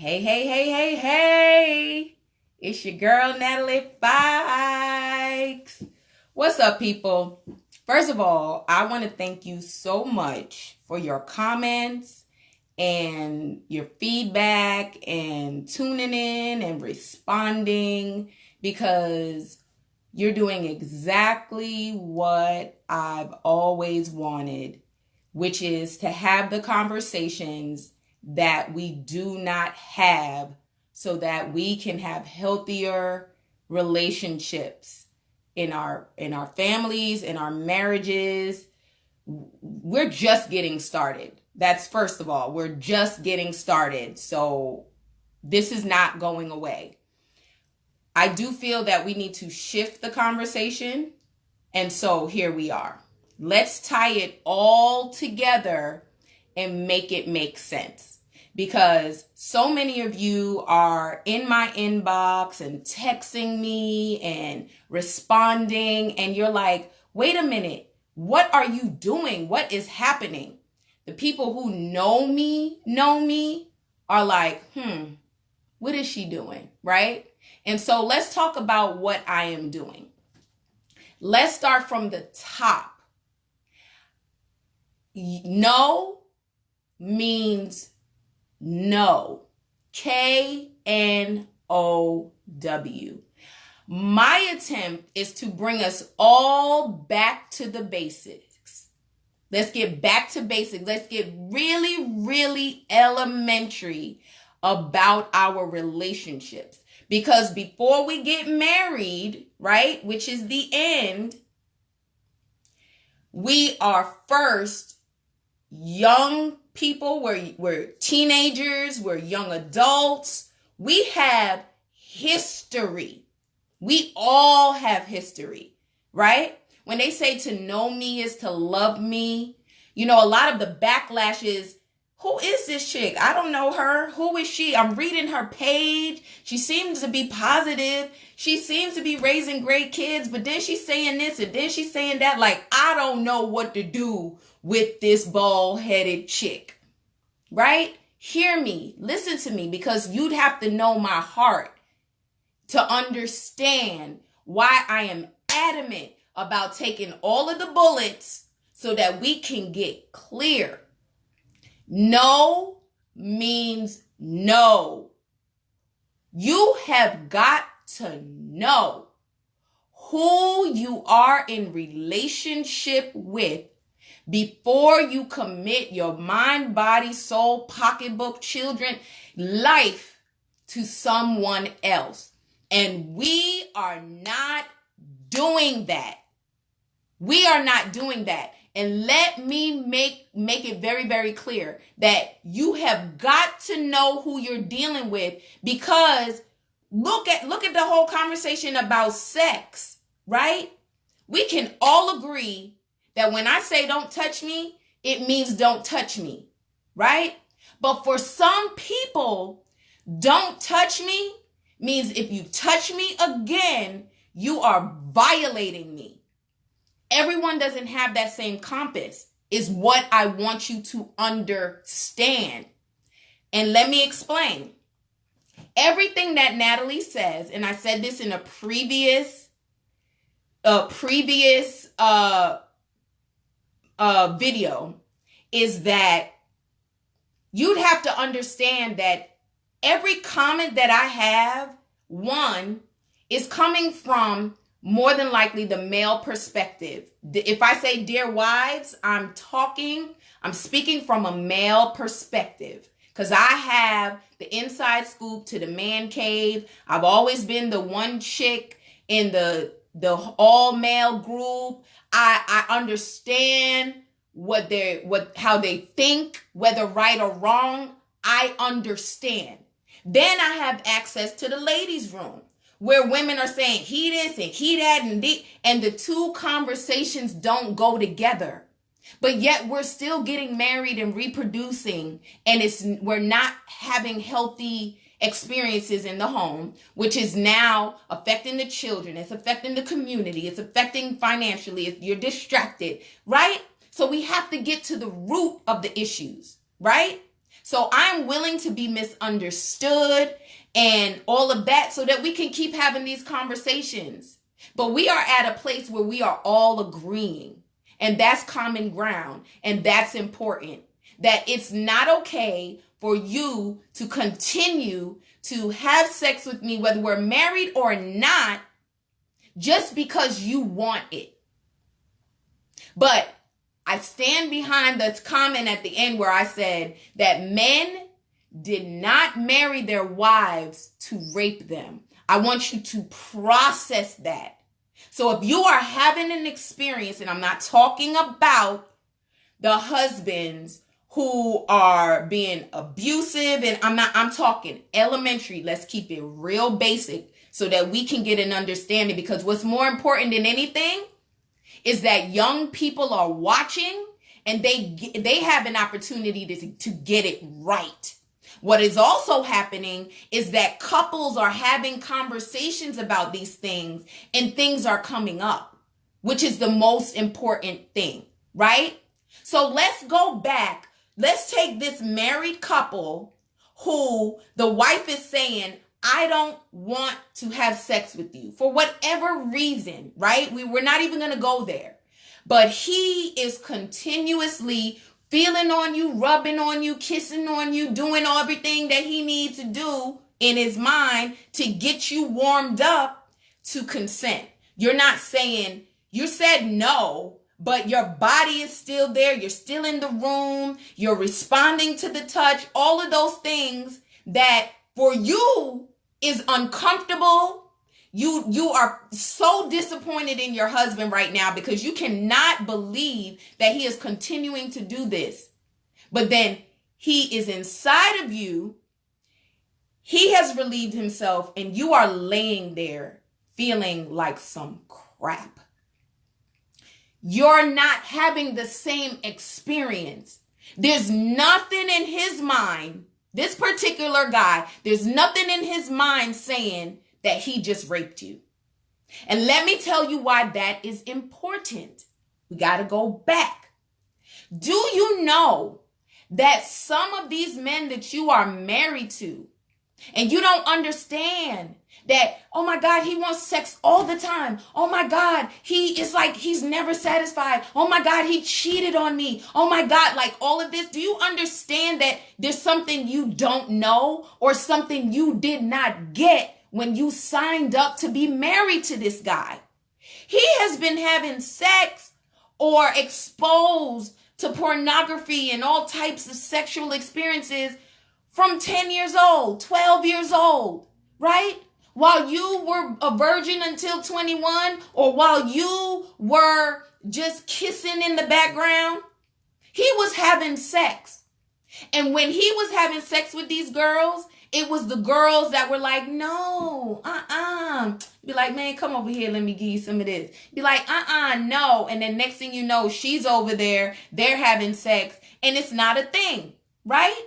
Hey, hey, hey, hey, hey. It's your girl, Natalie Fikes. What's up, people? First of all, I want to thank you so much for your comments and your feedback and tuning in and responding because you're doing exactly what I've always wanted, which is to have the conversations that we do not have so that we can have healthier relationships in our families, in our marriages. We're just getting started. That's first of all, we're just getting started. So this is not going away. I do feel that we need to shift the conversation. And so here we are. Let's tie it all together and make it make sense. Because so many of you are in my inbox and texting me and responding, and you're like, wait a minute, what are you doing? What is happening? The people who know me are like, what is she doing? Right? And so let's talk about what I am doing. Let's start from the top. No means no. K-N-O-W. My attempt is to bring us all back to the basics. Let's get back to basics. Let's get really, really elementary about our relationships. Because before we get married, right, which is the end, we are first young people, we're teenagers, we're young adults. We have history. We all have history, right? When they say to know me is to love me, a lot of the backlash is, who is this chick? I don't know her. Who is she? I'm reading her page. She seems to be positive. She seems to be raising great kids, but then she's saying this and then she's saying that. Like, I don't know what to do with this bald-headed chick, right? Hear me. Listen to me, because you'd have to know my heart to understand why I am adamant about taking all of the bullets so that we can get clear. No means no. You have got to know who you are in relationship with before you commit your mind, body, soul, pocketbook, children, life to someone else. And we are not doing that. We are not doing that. And let me make it very, very clear that you have got to know who you're dealing with, because look at the whole conversation about sex, right? We can all agree that when I say don't touch me, it means don't touch me, right? But for some people, don't touch me means if you touch me again, you are violating me. Everyone doesn't have that same compass, is what I want you to understand. And let me explain. Everything that Natalie says, and I said this in a previous video, is that you'd have to understand that every comment that I have, one, is coming from more than likely the male perspective. If I say dear wives, I'm speaking from a male perspective, because I have the inside scoop to the man cave. I've always been the one chick in the all male group. I understand how they think, whether right or wrong. I understand. Then I have access to the ladies' room, where women are saying he this and he that, and the two conversations don't go together. But yet we're still getting married and reproducing, and we're not having healthy experiences in the home, which is now affecting the children. It's affecting the community. It's affecting financially. You're distracted, right? So we have to get to the root of the issues, right? So I'm willing to be misunderstood and all of that so that we can keep having these conversations. But we are at a place where we are all agreeing, and that's common ground, and that's important. That it's not okay for you to continue to have sex with me, whether we're married or not, just because you want it. But I stand behind the comment at the end where I said that men did not marry their wives to rape them. I want you to process that. So if you are having an experience, and I'm not talking about the husbands who are being abusive, and I'm talking elementary. Let's keep it real basic so that we can get an understanding, because what's more important than anything is that young people are watching and they have an opportunity to get it right. What is also happening is that couples are having conversations about these things and things are coming up, which is the most important thing, right? So let's go back. Let's take this married couple who the wife is saying, I don't want to have sex with you for whatever reason, right? We're not even going to go there. But he is continuously feeling on you, rubbing on you, kissing on you, doing everything that he needs to do in his mind to get you warmed up to consent. You're not saying, you said no, but your body is still there. You're still in the room. You're responding to the touch. All of those things that for you is uncomfortable. You are so disappointed in your husband right now because you cannot believe that he is continuing to do this. But then he is inside of you. He has relieved himself and you are laying there feeling like some crap. You're not having the same experience. There's nothing in his mind, this particular guy, there's nothing in his mind saying that he just raped you. And let me tell you why that is important. We got to go back. Do you know that some of these men that you are married to, and you don't understand that, oh my God, he wants sex all the time. Oh my God, he is like, he's never satisfied. Oh my God, he cheated on me. Oh my God, like all of this. Do you understand that there's something you don't know or something you did not get when you signed up to be married to this guy? He has been having sex or exposed to pornography and all types of sexual experiences from 10 years old, 12 years old, right? While you were a virgin until 21, or while you were just kissing in the background, he was having sex. And when he was having sex with these girls, it was the girls that were like, no, Be like, man, come over here. Let me give you some of this. Be like, no. And then next thing you know, she's over there. They're having sex. And it's not a thing, right?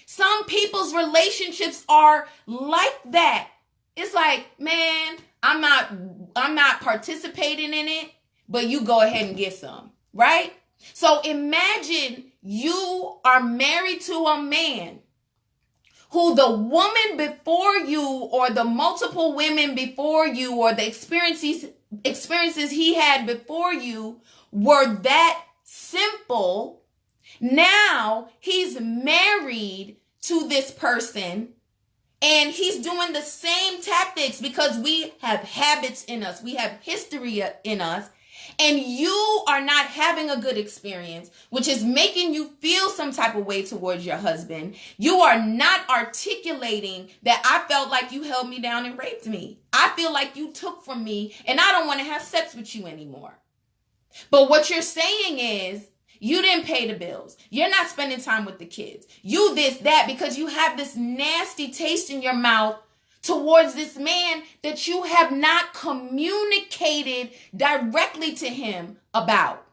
Some people's relationships are like that. It's like, man, I'm not participating in it, but you go ahead and get some, right? So imagine you are married to a man who the woman before you or the multiple women before you or the experiences he had before you were that simple. Now he's married to this person and he's doing the same tactics because we have habits in us. We have history in us. And you are not having a good experience, which is making you feel some type of way towards your husband. You are not articulating that I felt like you held me down and raped me. I feel like you took from me and I don't want to have sex with you anymore. But what you're saying is you didn't pay the bills. You're not spending time with the kids. You this, that, because you have this nasty taste in your mouth towards this man that you have not communicated directly to him about.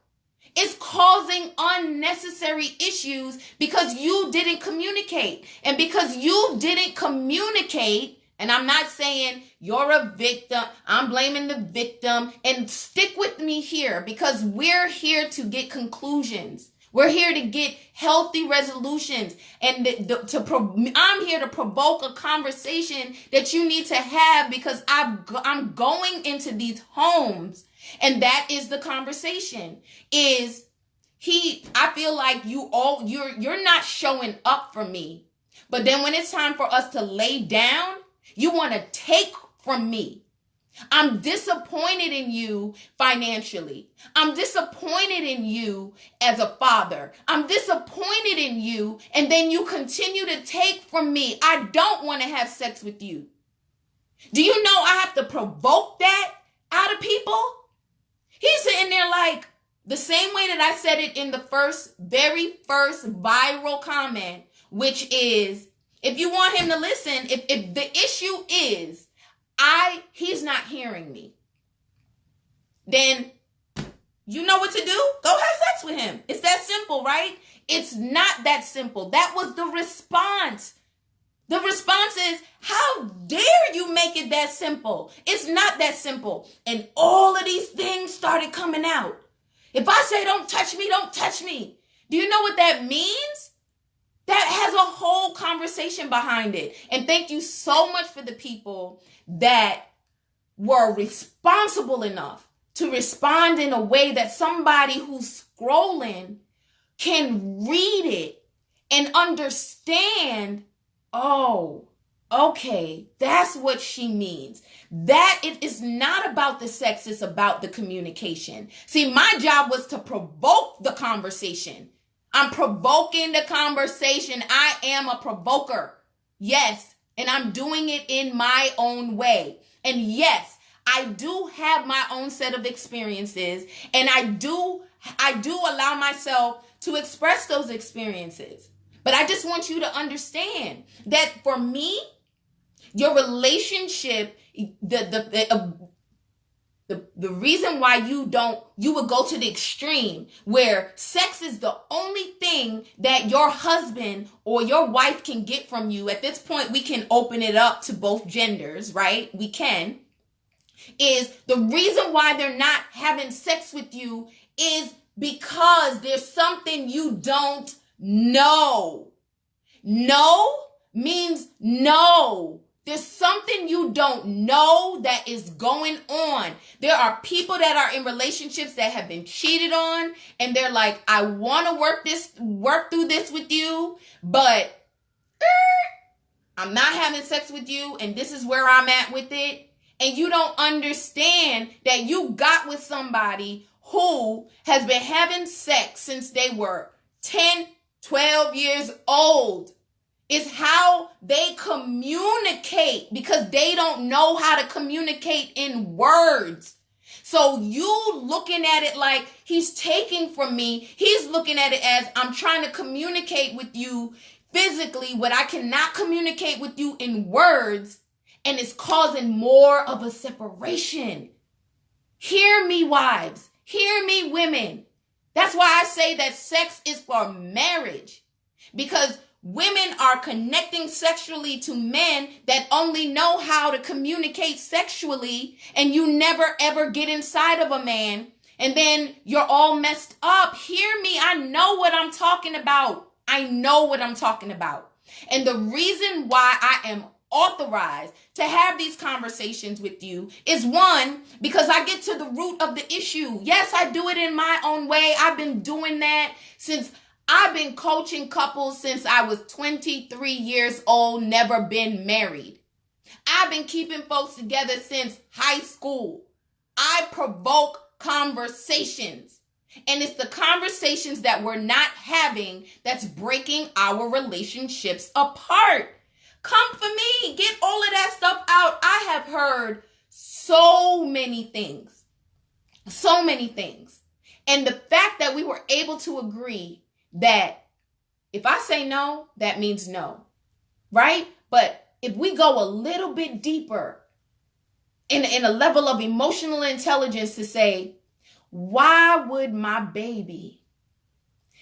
It's causing unnecessary issues because you didn't communicate. And because you didn't communicate, and I'm not saying you're a victim, I'm blaming the victim, and stick with me here because we're here to get conclusions. We're here to get healthy resolutions, and I'm here to provoke a conversation that you need to have, because I'm going into these homes, and that is the conversation. I feel like you're not showing up for me, but then when it's time for us to lay down, you want to take from me. I'm disappointed in you financially. I'm disappointed in you as a father. I'm disappointed in you, and then you continue to take from me. I don't want to have sex with you. Do you know I have to provoke that out of people? He's sitting there like, the same way that I said it in the very first viral comment, which is, if you want him to listen, if the issue is, he's not hearing me, then you know what to do. Go have sex with him. It's that simple, right? It's not that simple. That was the response. The response is, how dare you make it that simple? It's not that simple. And all of these things started coming out. If I say, don't touch me, don't touch me. Do you know what that means? That has a whole conversation behind it. And thank you so much for the people that were responsible enough to respond in a way that somebody who's scrolling can read it and understand, oh, okay, that's what she means. That it is not about the sex, it's about the communication. See, my job was to provoke the conversation. I'm provoking the conversation. I am a provoker. Yes. And I'm doing it in my own way. And yes, I do have my own set of experiences. And I do allow myself to express those experiences. But I just want you to understand that for me, your relationship, the reason why you would go to the extreme where sex is the only thing that your husband or your wife can get from you. At this point, we can open it up to both genders, right? We can. Is the reason why they're not having sex with you is because there's something you don't know. No means no. There's something you don't know that is going on. There are people that are in relationships that have been cheated on, and they're like, I want to work through this with you, but I'm not having sex with you, and this is where I'm at with it. And you don't understand that you got with somebody who has been having sex since they were 10, 12 years old. It's how they communicate, because they don't know how to communicate in words. So you looking at it like he's taking from me. He's looking at it as I'm trying to communicate with you physically what I cannot communicate with you in words. And it's causing more of a separation. Hear me, wives. Hear me, women. That's why I say that sex is for marriage. Because women are connecting sexually to men that only know how to communicate sexually, and you never ever get inside of a man, and then you're all messed up. Hear me. I know what I'm talking about. I know what I'm talking about. And the reason why I am authorized to have these conversations with you is, one, because I get to the root of the issue. Yes, I do it in my own way. I've been doing that since I've been coaching couples since I was 23 years old, never been married. I've been keeping folks together since high school. I provoke conversations. And it's the conversations that we're not having that's breaking our relationships apart. Come for me. Get all of that stuff out. I have heard so many things. So many things. And the fact that we were able to agree that if I say no, that means no, right? But if we go a little bit deeper in a level of emotional intelligence to say, why would my baby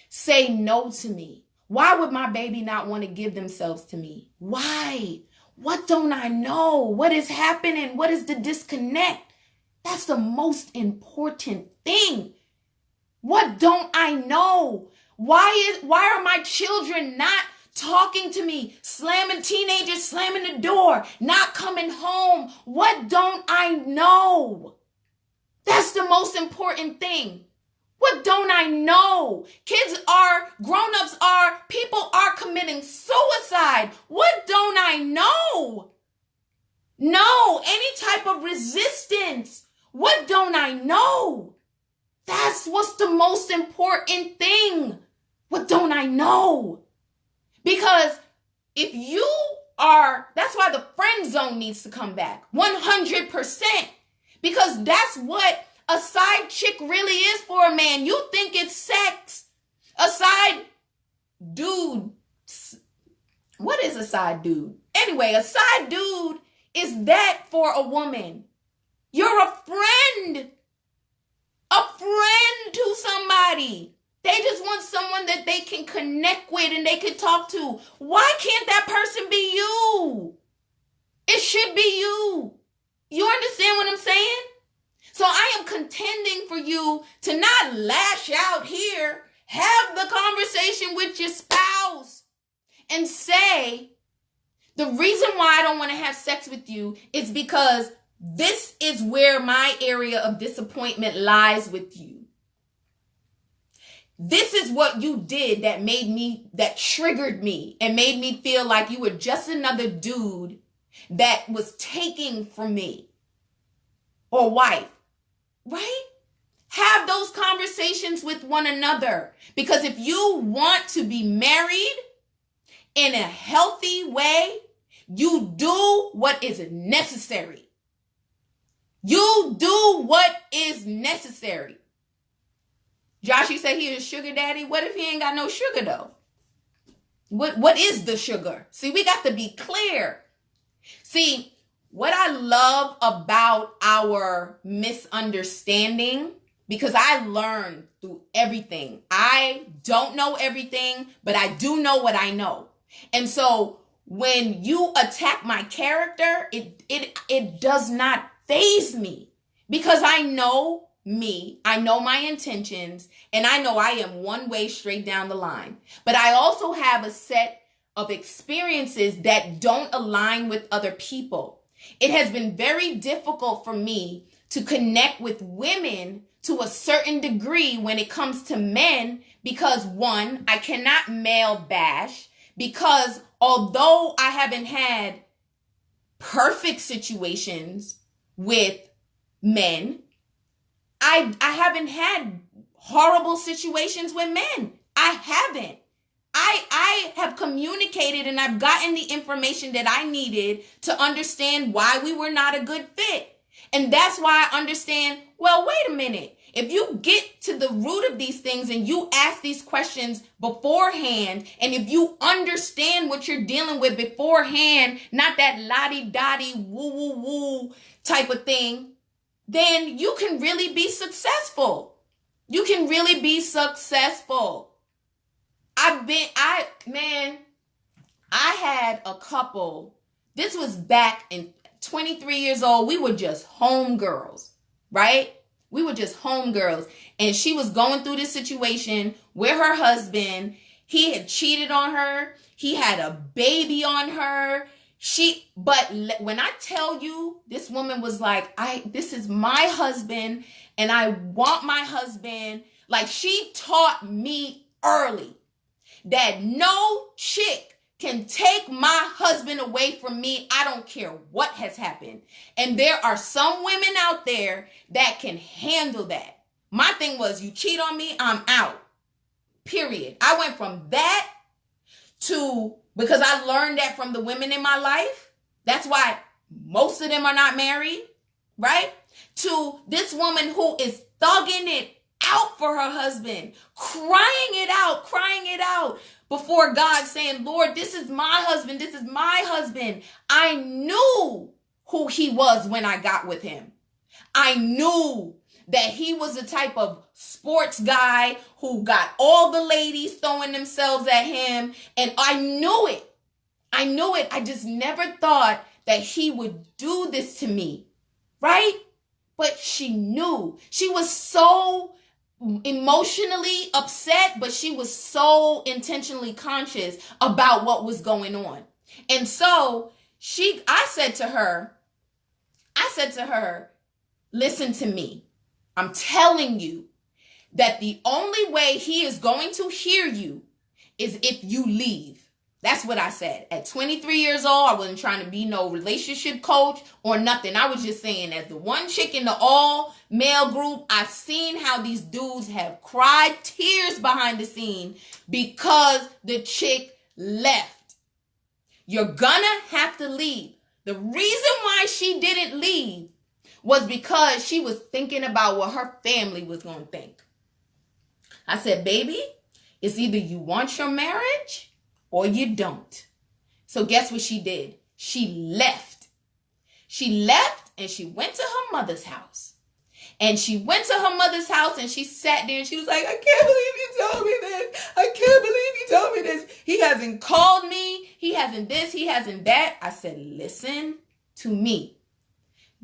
say no to me? Why would my baby not want to give themselves to me? Why? What don't I know? What is happening? What is the disconnect? That's the most important thing. What don't I know? Why are my children not talking to me, teenagers slamming the door, not coming home? What don't I know? That's the most important thing. What don't I know? Grown-ups are, people are committing suicide. What don't I know? No, any type of resistance. What don't I know? That's what's the most important thing. What don't I know? Because if you are, that's why the friend zone needs to come back 100%. Because that's what a side chick really is for a man. You think it's sex. A side dude. What is a side dude? Anyway, a side dude is that for a woman. You're a friend. A friend to somebody. They just want someone that they can connect with and they can talk to. Why can't that person be you? It should be you. You understand what I'm saying? So I am contending for you to not lash out here. Have the conversation with your spouse and say, the reason why I don't want to have sex with you is because this is where my area of disappointment lies with you. This is what you did that triggered me and made me feel like you were just another dude that was taking from me or wife, right? Have those conversations with one another, because if you want to be married in a healthy way, you do what is necessary. You do what is necessary. Josh, you say he is sugar daddy. What if he ain't got no sugar though? What is the sugar? See, we got to be clear. See, what I love about our misunderstanding, because I learned through everything. I don't know everything, but I do know what I know. And so when you attack my character, it does not faze me, because I know me, I know my intentions, and I know I am one way straight down the line. But I also have a set of experiences that don't align with other people. It has been very difficult for me to connect with women to a certain degree when it comes to men, because one, I cannot male bash, because although I haven't had perfect situations with men, I haven't had horrible situations with men. I haven't. I have communicated and I've gotten the information that I needed to understand why we were not a good fit. And that's why I understand, well, wait a minute. If you get to the root of these things and you ask these questions beforehand, and if you understand what you're dealing with beforehand, not that lottie-dottie, woo-woo-woo type of thing, then you can really be successful. You can really be successful. I had a couple. This was back in 23 years old. We were just homegirls, right? We were just homegirls. And she was going through this situation where her husband, he had cheated on her. He had a baby on her. But when I tell you, this woman was like, this is my husband and I want my husband. Like, she taught me early that no chick can take my husband away from me. I don't care what has happened. And there are some women out there that can handle that. My thing was, you cheat on me, I'm out. Period. I went from that to, because I learned that from the women in my life. That's why most of them are not married, right? To this woman who is thugging it out for her husband, crying it out before God, saying, Lord, this is my husband. This is my husband. I knew who he was when I got with him. I knew that he was the type of sports guy who got all the ladies throwing themselves at him. And I knew it. I just never thought that he would do this to me, right? But she knew. She was so emotionally upset, but she was so intentionally conscious about what was going on. And so I said to her, listen to me. I'm telling you that the only way he is going to hear you is if you leave. That's what I said. At 23 years old, I wasn't trying to be no relationship coach or nothing. I was just saying, as the one chick in the all male group, I've seen how these dudes have cried tears behind the scene because the chick left. You're gonna have to leave. The reason why she didn't leave was because she was thinking about what her family was going to think. I said, baby, it's either you want your marriage or you don't. So guess what she did? She left. She left and she went to her mother's house. And she went to her mother's house and she sat there and she was like, I can't believe you told me this. I can't believe you told me this. He hasn't called me. He hasn't this. He hasn't that. I said, listen to me.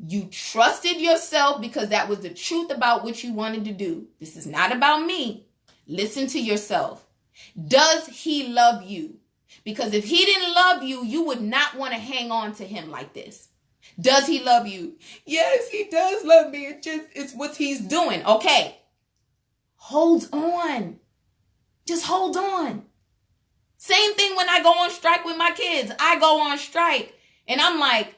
You trusted yourself because that was the truth about what you wanted to do. This is not about me. Listen to yourself. Does he love you? Because if he didn't love you, you would not want to hang on to him like this. Does he love you? Yes, he does love me. It's what he's doing. Okay. Hold on. Just hold on. Same thing when I go on strike with my kids. I go on strike and I'm like,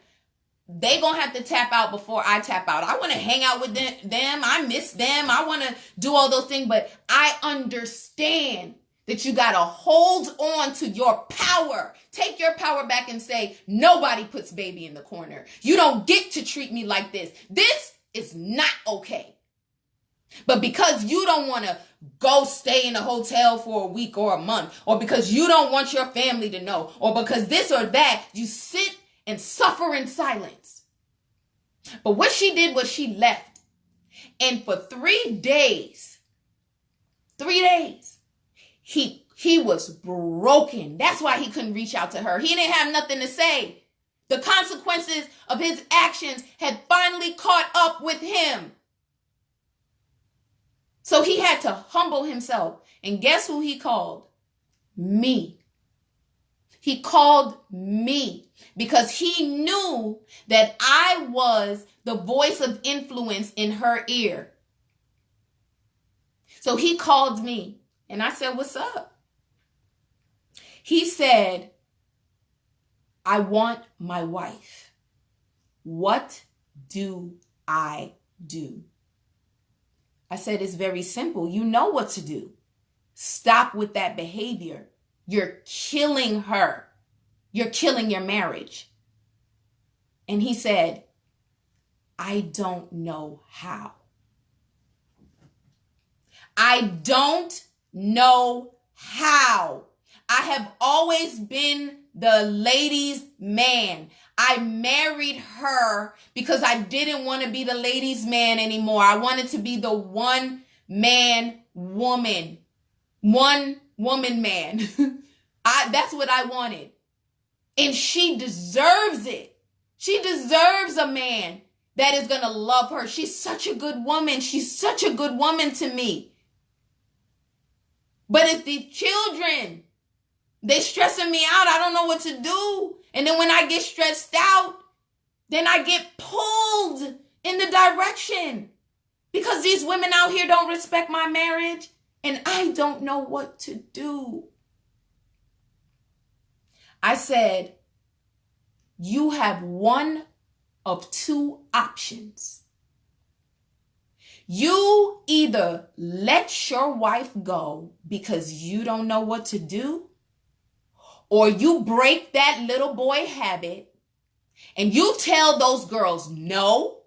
they gonna have to tap out before I tap out. I want to hang out with them. I miss them. I want to do all those things, but I understand that you gotta hold on to your power. Take your power back and say, nobody puts baby in the corner. You don't get to treat me like this. This is not okay. But because you don't want to go stay in a hotel for a week or a month, or because you don't want your family to know, or because this or that, you sit and suffer in silence. But what she did was she left. And for 3 days, he was broken. That's why he couldn't reach out to her. He didn't have nothing to say. The consequences of his actions had finally caught up with him. So he had to humble himself. And guess who he called? Me. He called me because he knew that I was the voice of influence in her ear. So he called me and I said, what's up? He said, I want my wife. What do I do? I said, it's very simple. You know what to do. Stop with that behavior. You're killing her. You're killing your marriage. And he said, I don't know how. I don't know how. I have always been the ladies' man. I married her because I didn't want to be the ladies' man anymore. I wanted to be the one man woman. One woman man. That's what I wanted. And she deserves it. She deserves a man that is going to love her. She's such a good woman. She's such a good woman to me. But it's the children. They're stressing me out. I don't know what to do. And then when I get stressed out, then I get pulled in the direction. Because these women out here don't respect my marriage. And I don't know what to do. I said, you have one of two options. You either let your wife go because you don't know what to do, or you break that little boy habit and you tell those girls, no,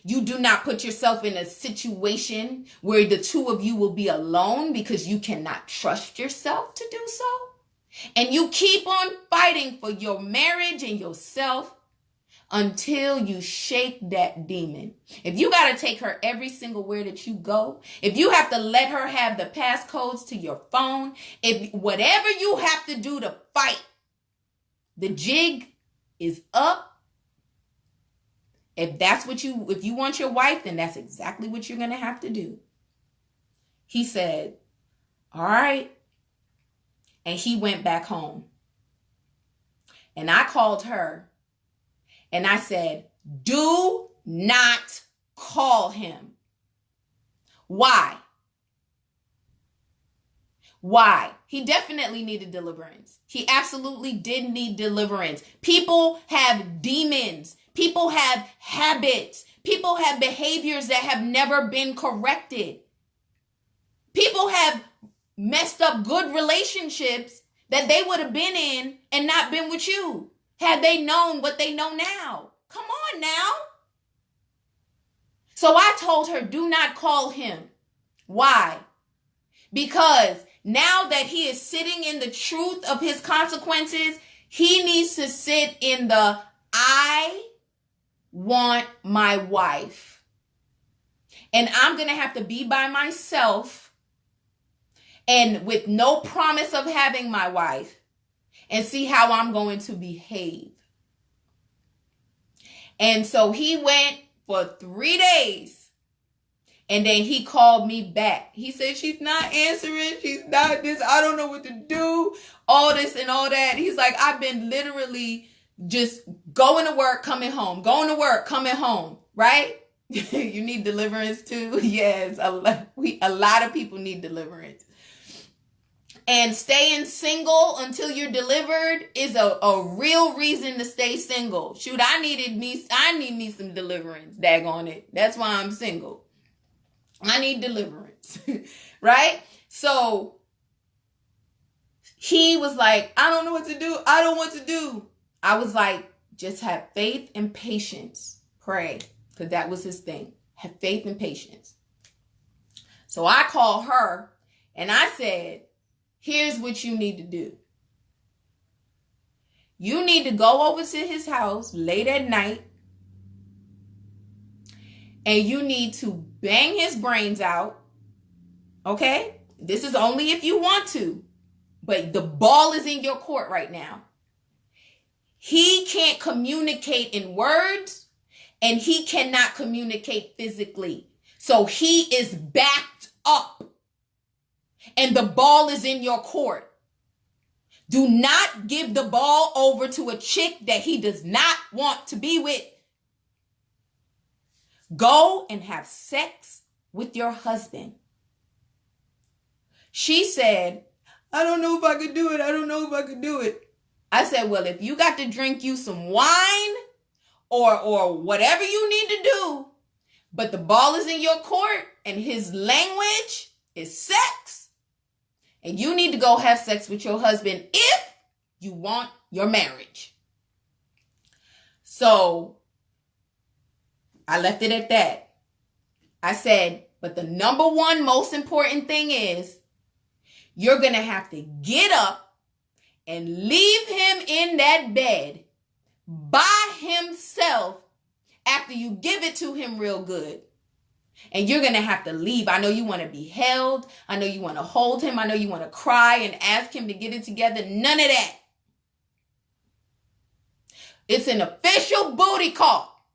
you do not put yourself in a situation where the two of you will be alone because you cannot trust yourself to do so. And you keep on fighting for your marriage and yourself until you shake that demon. If you got to take her every single where that you go, if you have to let her have the passcodes to your phone, if whatever you have to do to fight, the jig is up. If you want your wife, then that's exactly what you're going to have to do. He said, all right. And he went back home. And I called her and I said, do not call him. Why? Why? He definitely needed deliverance. He absolutely did need deliverance. People have demons. People have habits. People have behaviors that have never been corrected. People have messed up good relationships that they would have been in and not been with you had they known what they know now. Come on now. So I told her, do not call him. Why? Because now that he is sitting in the truth of his consequences, he needs to sit in the I want my wife. And I'm going to have to be by myself and with no promise of having my wife and see how I'm going to behave. And so he went for 3 days. And then he called me back. He said, she's not answering. She's not this. I don't know what to do. All this and all that. He's like, I've been literally just going to work, coming home. Going to work, coming home. Right? You need deliverance too? Yes. A lot of people need deliverance. And staying single until you're delivered is a real reason to stay single. Shoot, I need me some deliverance. Daggone it. That's why I'm single. I need deliverance, right? So he was like, I don't know what to do. I don't know what to do. I was like, just have faith and patience. Pray, because that was his thing. Have faith and patience. So I called her and I said, here's what you need to do. You need to go over to his house late at night and you need to bang his brains out. Okay? This is only if you want to. But the ball is in your court right now. He can't communicate in words and he cannot communicate physically. So he is backed up. And the ball is in your court. Do not give the ball over to a chick that he does not want to be with. Go and have sex with your husband. She said, I don't know if I could do it. I don't know if I could do it. I said, well, if you got to drink you some wine or whatever you need to do, but the ball is in your court and his language is sex, and you need to go have sex with your husband if you want your marriage. So I left it at that. I said, but the number one most important thing is you're going to have to get up and leave him in that bed by himself after you give it to him real good. And you're going to have to leave. I know you want to be held. I know you want to hold him. I know you want to cry and ask him to get it together. None of that. It's an official booty call.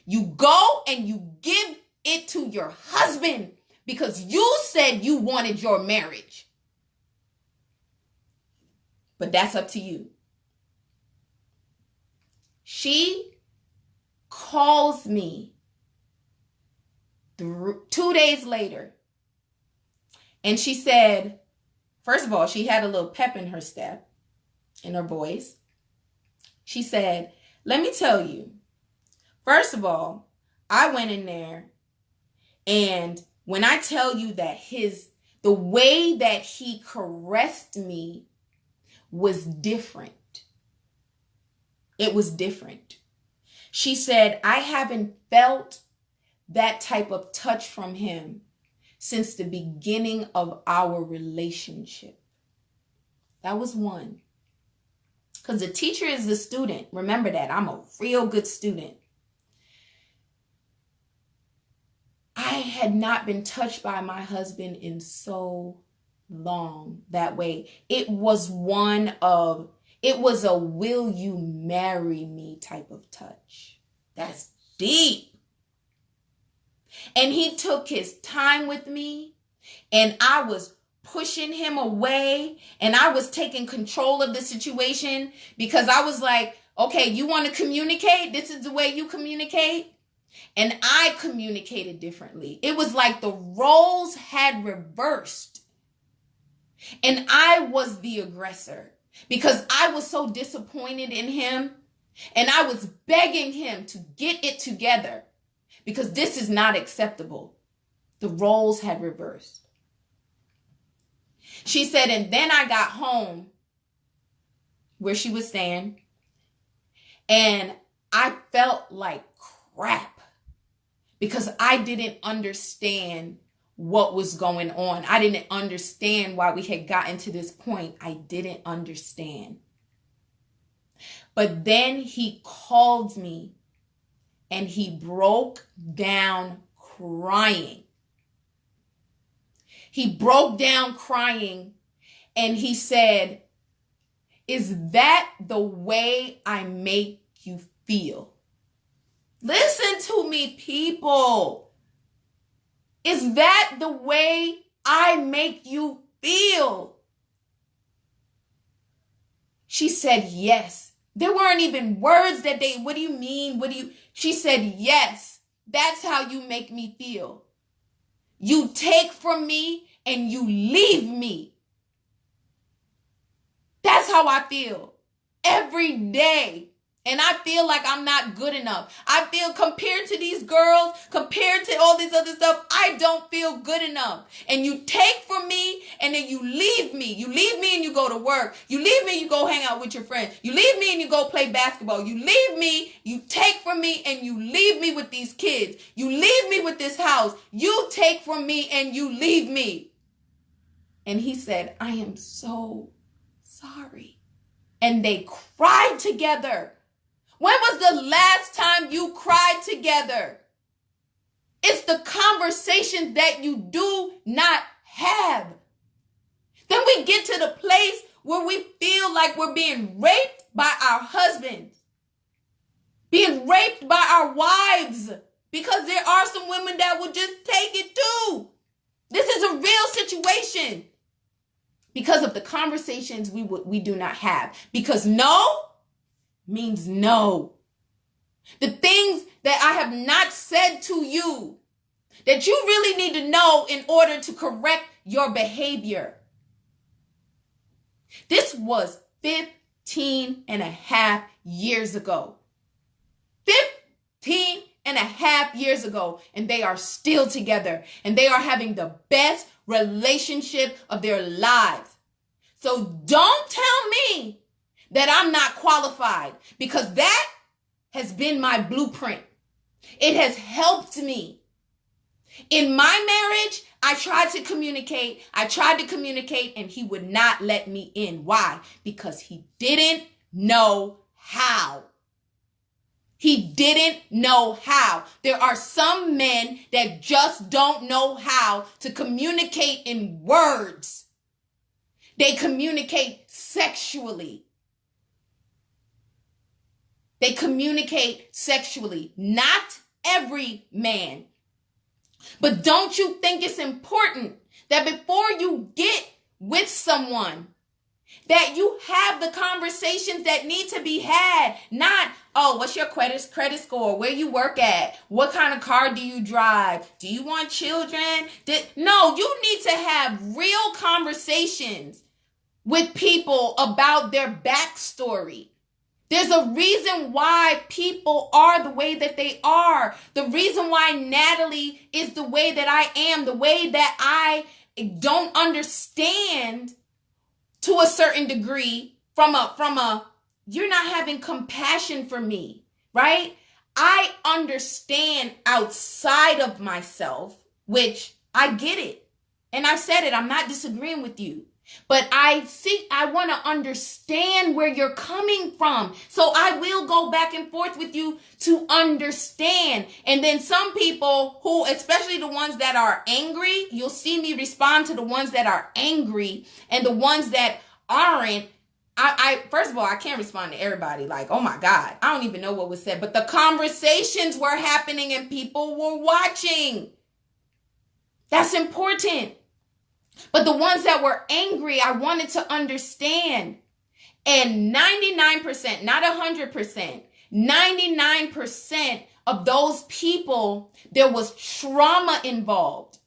You go and you give it to your husband because you said you wanted your marriage. But that's up to you. She calls me 2 days later. And she said, first of all, she had a little pep in her step, in her voice. She said, let me tell you, first of all, I went in there and when I tell you that the way that he caressed me was different. It was different. She said, I haven't felt that type of touch from him since the beginning of our relationship. That was one. Because the teacher is the student. Remember that. I'm a real good student. I had not been touched by my husband in so long that way. It was a will you marry me type of touch. That's deep. And he took his time with me. and I was pushing him away, and I was taking control of the situation because I was like, okay, you want to communicate? This is the way you communicate. And I communicated differently. It was like the roles had reversed. And I was the aggressor because I was so disappointed in him. And I was begging him to get it together because this is not acceptable. The roles had reversed. She said, and then I got home where she was staying, and I felt like crap because I didn't understand what was going on. I didn't understand why we had gotten to this point. I didn't understand. But then he called me and he broke down crying. He broke down crying and he said, is that the way I make you feel? Listen to me, people. Is that the way I make you feel? She said, yes. There weren't even words that what do you mean? She said, yes, that's how you make me feel. You take from me and you leave me. That's how I feel every day. And I feel like I'm not good enough. I feel compared to these girls, compared to all this other stuff, I don't feel good enough. And you take from me and then you leave me. You leave me and you go to work. You leave me and you go hang out with your friends. You leave me and you go play basketball. You leave me, you take from me and you leave me with these kids. You leave me with this house. You take from me and you leave me. And he said, I am so sorry. And they cried together. When was the last time you cried together? It's the conversation that you do not have. Then we get to the place where we feel like we're being raped by our husbands, being raped by our wives, because there are some women that will just take it too. This is a real situation because of the conversations we do not have. Because no means no. The things that I have not said to you that you really need to know in order to correct your behavior. This was 15 and a half years ago. 15 and a half years ago, and they are still together, and they are having the best relationship of their lives. So don't tell me that I'm not qualified, because that has been my blueprint. It has helped me. In my marriage, I tried to communicate, and he would not let me in. Why? Because he didn't know how. He didn't know how. There are some men that just don't know how to communicate in words. They communicate sexually. They communicate sexually. Not every man. But don't you think it's important that before you get with someone, that you have the conversations that need to be had? Not, oh, what's your credit score? Where you work at? What kind of car do you drive? Do you want children? No, you need to have real conversations with people about their backstory. There's a reason why people are the way that they are. The reason why Natalie is the way that I am, the way that I don't understand to a certain degree from a you're not having compassion for me, right? I understand outside of myself, which I get it. And I said it, I'm not disagreeing with you. But I want to understand where you're coming from. So I will go back and forth with you to understand. And then some people who, especially the ones that are angry, you'll see me respond to the ones that are angry, and the ones that aren't. I first of all, I can't respond to everybody. Like, oh my God, I don't even know what was said. But the conversations were happening and people were watching. That's important. But the ones that were angry, I wanted to understand. And 99%, not 100%, 99% of those people, there was trauma involved.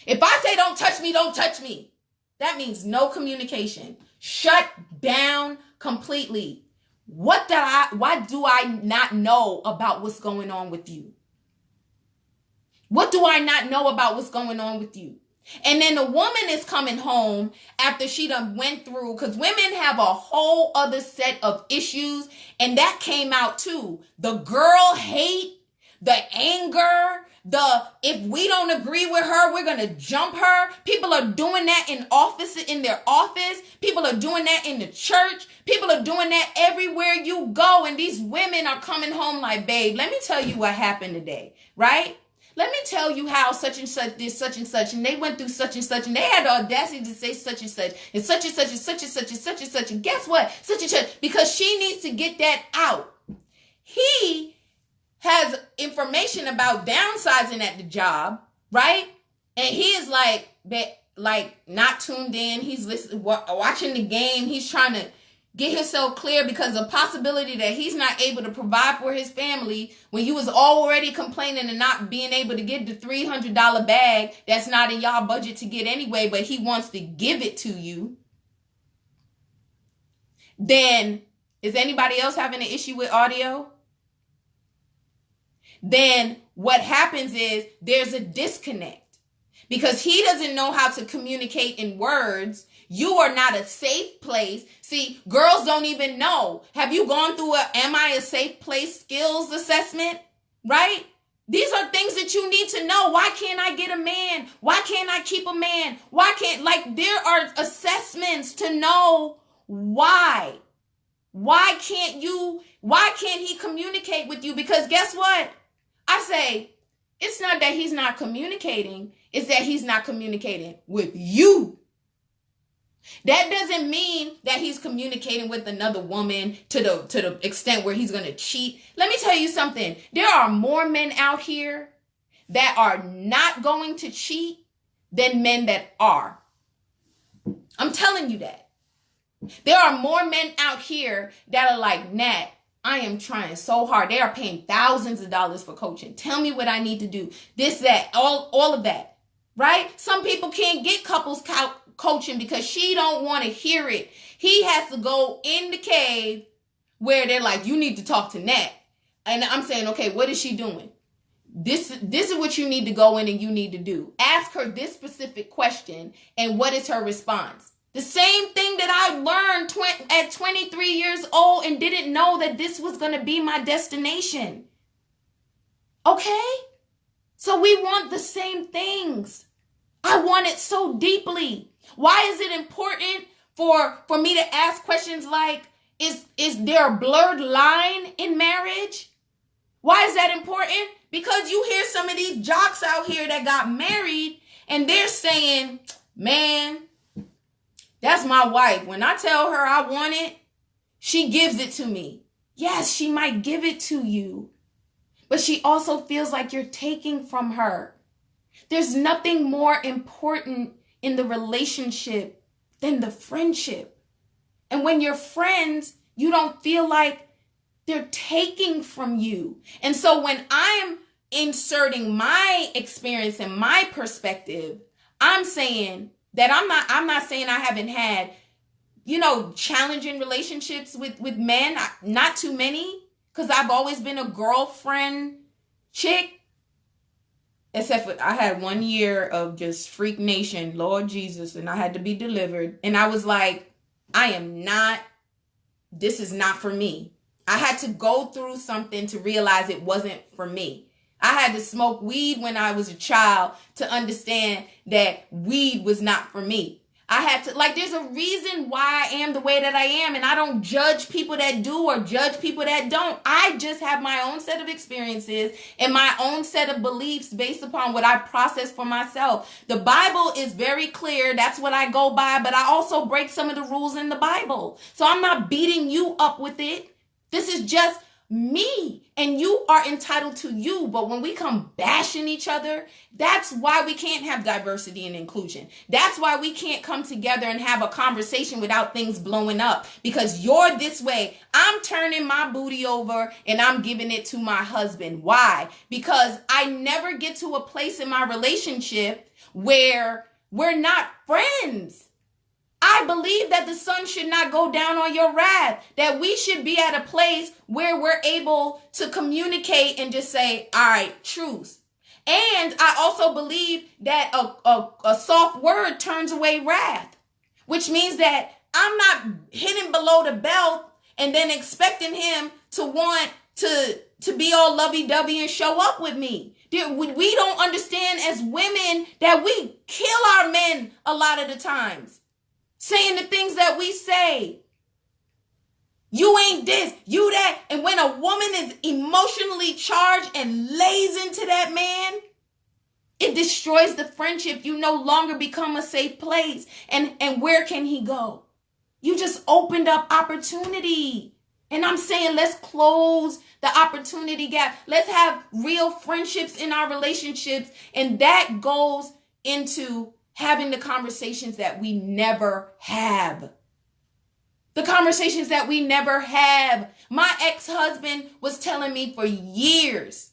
If I say don't touch me, don't touch me, that means no communication. Shut down completely. Why do I not know about what's going on with you? What do I not know about what's going on with you? And then the woman is coming home after she done went through, because women have a whole other set of issues, and that came out too. The girl hate, the anger, if we don't agree with her, we're going to jump her. People are doing that in their office. People are doing that in the church. People are doing that everywhere you go. And these women are coming home like, babe, let me tell you what happened today, right? Let me tell you how such and such did such and such, and they went through such and such, and they had the audacity to say such and such, and such and such, and such and such, and such and such, and guess what? Such and such, because she needs to get that out. He has information about downsizing at the job, right? And he is like not tuned in. He's listening, watching the game. He's trying to get himself clear because of the possibility that he's not able to provide for his family when you was already complaining and not being able to get the $300 bag that's not in y'all budget to get anyway, but he wants to give it to you. Then, is anybody else having an issue with audio? Then what happens is there's a disconnect because he doesn't know how to communicate in words. You are not a safe place. See, girls don't even know. Have you gone through am I a safe place skills assessment? Right? These are things that you need to know. Why can't I get a man? Why can't I keep a man? There are assessments to know why. Why can't he communicate with you? Because guess what? I say, it's not that he's not communicating. It's that he's not communicating with you. That doesn't mean that he's communicating with another woman to the extent where he's going to cheat. Let me tell you something. There are more men out here that are not going to cheat than men that are. I'm telling you that. There are more men out here that are like, Nat, I am trying so hard. They are paying thousands of dollars for coaching. Tell me what I need to do. This, that, all of that. Right? Some people can't get couples coaching because she don't want to hear it. He has to go in the cave where they're like, you need to talk to Nat. And I'm saying, okay, what is she doing? This is what you need to go in and you need to do. Ask her this specific question and what is her response? The same thing that I learned at 23 years old and didn't know that this was going to be my destination. Okay? So we want the same things. I want it so deeply. Why is it important for me to ask questions like, is there a blurred line in marriage? Why is that important? Because you hear some of these jocks out here that got married and they're saying, man, that's my wife. When I tell her I want it, she gives it to me. Yes, she might give it to you, but she also feels like you're taking from her. There's nothing more important in the relationship than the friendship. And when you're friends, you don't feel like they're taking from you. And so when I'm inserting my experience and my perspective, I'm saying that I'm not saying I haven't had, challenging relationships with men, not too many, because I've always been a girlfriend chick. Except for I had 1 year of just freak nation, Lord Jesus, and I had to be delivered. And I was like, this is not for me. I had to go through something to realize it wasn't for me. I had to smoke weed when I was a child to understand that weed was not for me. I had to, there's a reason why I am the way that I am, and I don't judge people that do or judge people that don't. I just have my own set of experiences and my own set of beliefs based upon what I process for myself. The Bible is very clear. That's what I go by, but I also break some of the rules in the Bible. So I'm not beating you up with it. This is just me and you are entitled to you. But when we come bashing each other, that's why we can't have diversity and inclusion. That's why we can't come together and have a conversation without things blowing up, because you're this way. I'm turning my booty over and I'm giving it to my husband. Why? Because I never get to a place in my relationship where we're not friends. I believe that the sun should not go down on your wrath, that we should be at a place where we're able to communicate and just say, all right, truth. And I also believe that a soft word turns away wrath, which means that I'm not hitting below the belt and then expecting him to want to be all lovey-dovey and show up with me. We don't understand as women that we kill our men a lot of the times, saying the things that we say. You ain't this, you that. And when a woman is emotionally charged and lays into that man, it destroys the friendship. You no longer become a safe place. And where can he go? You just opened up opportunity. And I'm saying, let's close the opportunity gap. Let's have real friendships in our relationships. And that goes into having the conversations that we never have. The conversations that we never have. My ex-husband was telling me for years,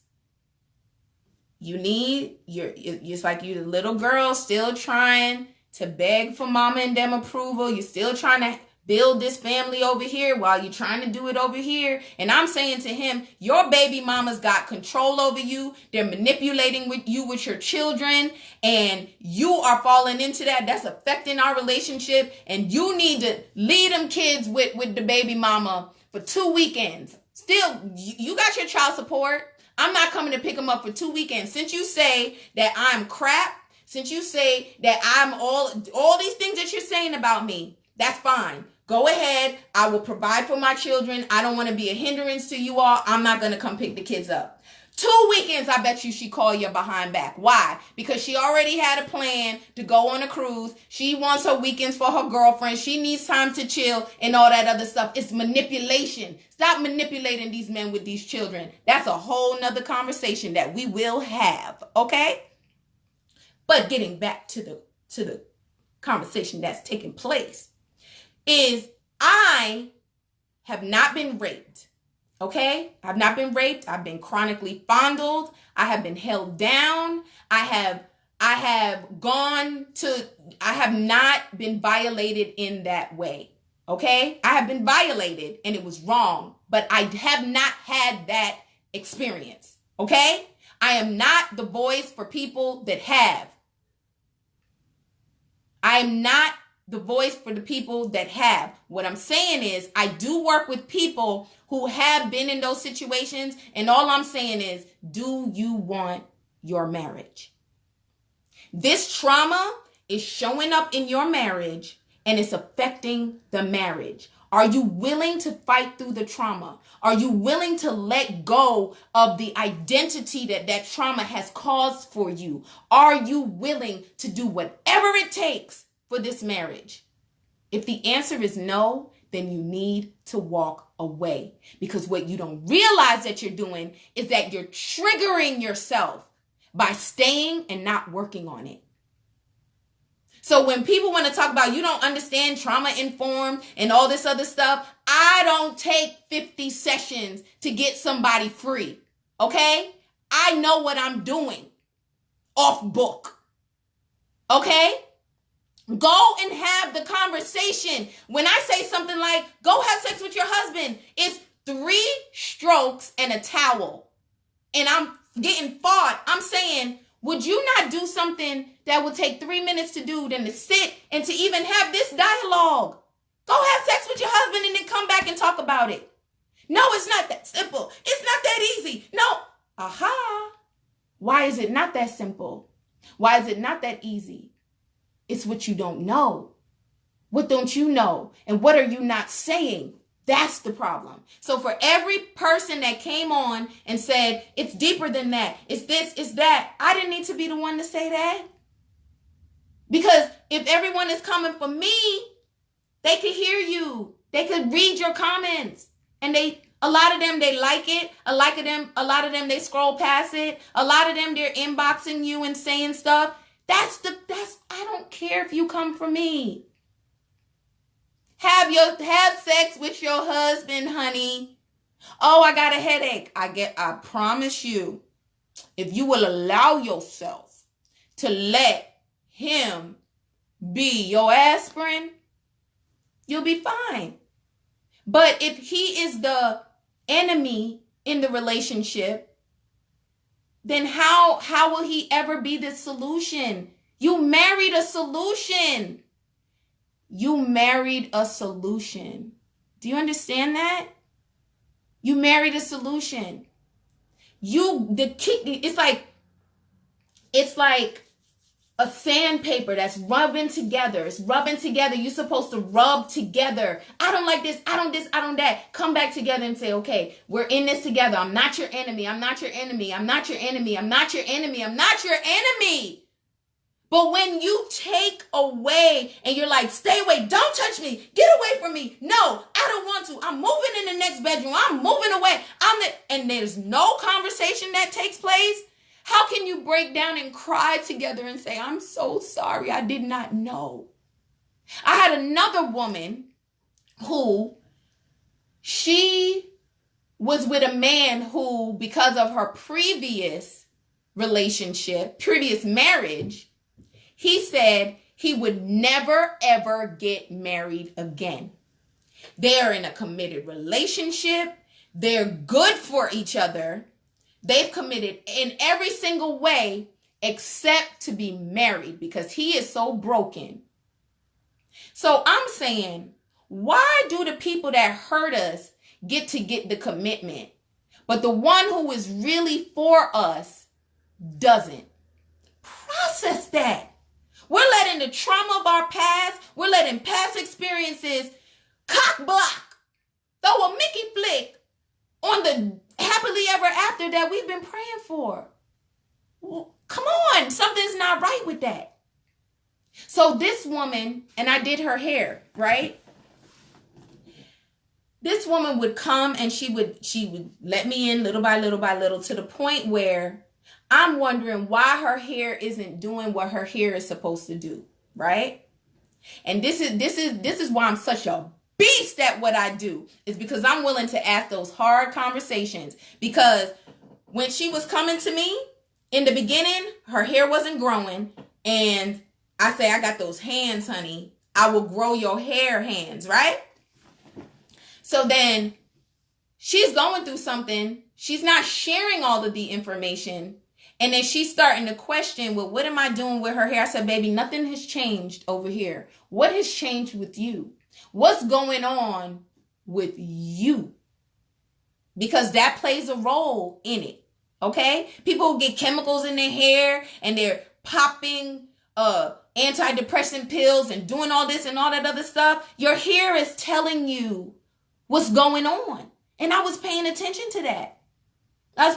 it's like you're the little girl still trying to beg for mama and them approval. You're still trying to build this family over here while you're trying to do it over here. And I'm saying to him, your baby mama's got control over you. They're manipulating with your children, and you are falling into that. That's affecting our relationship. And you need to leave them kids with the baby mama for 2 weekends. Still, you got your child support. I'm not coming to pick them up for 2 weekends. Since you say that I'm crap, since you say that I'm all these things that you're saying about me, that's fine. Go ahead. I will provide for my children. I don't want to be a hindrance to you all. I'm not going to come pick the kids up. 2 weekends, I bet you she call your behind back. Why? Because she already had a plan to go on a cruise. She wants her weekends for her girlfriend. She needs time to chill and all that other stuff. It's manipulation. Stop manipulating these men with these children. That's a whole nother conversation that we will have. Okay? But getting back to the conversation that's taking place, is I have not been raped, okay? I've not been raped. I've been chronically fondled. I have been held down. I have not been violated in that way, okay? I have been violated and it was wrong, but I have not had that experience, okay? I am not the voice for people that have. I am not the voice for the people that have. What I'm saying is I do work with people who have been in those situations. And all I'm saying is, do you want your marriage? This trauma is showing up in your marriage and it's affecting the marriage. Are you willing to fight through the trauma? Are you willing to let go of the identity that trauma has caused for you? Are you willing to do whatever it takes for this marriage? If the answer is no, then you need to walk away, because what you don't realize that you're doing is that you're triggering yourself by staying and not working on it. So when people want to talk about you don't understand trauma informed and all this other stuff, I don't take 50 sessions to get somebody free. Okay? I know what I'm doing off book. Okay? Go and have the conversation. When I say something like, go have sex with your husband, it's 3 strokes and a towel. And I'm getting fought. I'm saying, would you not do something that would take 3 minutes to do than to sit and to even have this dialogue? Go have sex with your husband and then come back and talk about it. No, it's not that simple. It's not that easy. No. Aha. Why is it not that simple? Why is it not that easy? It's what you don't know. What don't you know? And what are you not saying? That's the problem. So for every person that came on and said, it's deeper than that, it's this, it's that, I didn't need to be the one to say that. Because if everyone is coming for me, they could hear you. They could read your comments. And A lot of them, they like it. A lot of them, they scroll past it. A lot of them, they're inboxing you and saying stuff. I don't care if you come for me. Have sex with your husband, honey. Oh, I got a headache. I promise you, if you will allow yourself to let him be your aspirin, you'll be fine. But if he is the enemy in the relationship, then how will he ever be the solution? You married a solution. You married a solution. Do you understand that? You married a solution. It's like a sandpaper that's rubbing together. It's rubbing together. You're supposed to rub together. I don't like this. I don't that. Come back together and say, okay, we're in this together. I'm not your enemy. I'm not your enemy. I'm not your enemy. I'm not your enemy. I'm not your enemy. But when you take away and you're like, stay away, don't touch me, get away from me. No, I don't want to. I'm moving in the next bedroom. I'm moving away. And there's no conversation that takes place. How can you break down and cry together and say, I'm so sorry, I did not know? I had another woman who, she was with a man who, because of her previous relationship, previous marriage, he said he would never, ever get married again. They are in a committed relationship. They're good for each other. They've committed in every single way except to be married because he is so broken. So I'm saying, why do the people that hurt us get the commitment, but the one who is really for us doesn't? Process that. We're letting the trauma of our past, we're letting past experiences cock block, throw a Mickey flick on the happily ever after that we've been praying for. Come on, something's not right with that. So this woman, and I did her hair, right? This woman would come and she would let me in little by little to the point where I'm wondering why her hair isn't doing what her hair is supposed to do, right? And this is why I'm such a beast at what I do, is because I'm willing to ask those hard conversations. Because when she was coming to me in the beginning, her hair wasn't growing, and I say, I got those hands, honey. I will grow your hair hands, right? So then she's going through something. She's not sharing all of the information. And then she's starting to question, well, what am I doing with her hair? I said, baby, nothing has changed over here. What has changed with you? What's going on with you? Because that plays a role in it. Okay? People get chemicals in their hair and they're popping antidepressant pills and doing all this and all that other stuff. Your hair is telling you what's going on. And I was paying attention to that. I